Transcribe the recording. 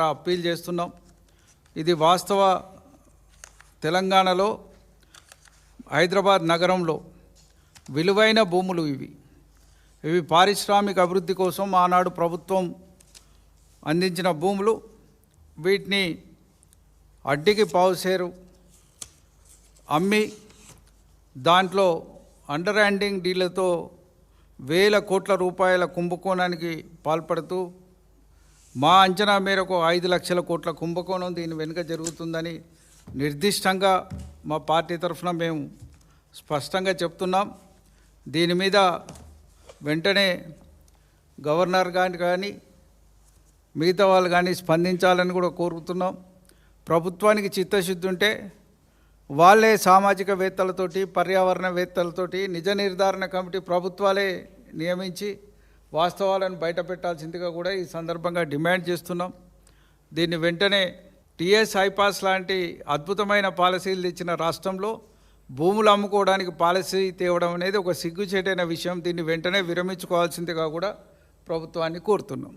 Appeal చేస్తున్నాం. ఇది వాస్తవ తెలంగాణలో హైదరాబాద్ నగరంలో విలువైన భూములు ఇవి పారిశ్రామిక అభివృద్ధి కోసం ఆనాడు ప్రభుత్వం అందించిన భూములు. వీటిని అడ్డికి పావుసేరు అమ్మి దాంట్లో అండర్ హ్యాండింగ్ డీలతో వేల కోట్ల రూపాయల కుంభకోణానికి పాల్పడుతూ మా అంచనా మేరకు 5 లక్షల కోట్ల కుంభకోణం దీని వెనుక జరుగుతుందని నిర్దిష్టంగా మా పార్టీ తరఫున మేము స్పష్టంగా చెప్తున్నాం. దీని మీద వెంటనే గవర్నర్ గారిని కానీ మిగతా వాళ్ళు కానీ స్పందించాలని కూడా కోరుతున్నాం. ప్రభుత్వానికి చిత్తశుద్ధి ఉంటే వాళ్ళే సామాజికవేత్తలతోటి పర్యావరణవేత్తలతోటి నిజ నిర్ధారణ కమిటీ ప్రభుత్వాలే నియమించి వాస్తవాలను బయటపెట్టాల్సిందిగా కూడా ఈ సందర్భంగా డిమాండ్ చేస్తున్నాం. దీన్ని వెంటనే టీఎస్ ఐపాస్ లాంటి అద్భుతమైన పాలసీలు తెచ్చిన రాష్ట్రంలో భూములు అమ్ముకోవడానికి పాలసీ తేవడం అనేది ఒక సిగ్గుచేటైన విషయం. దీన్ని వెంటనే విరమించుకోవాల్సిందిగా కూడా ప్రభుత్వాన్ని కోరుతున్నాం.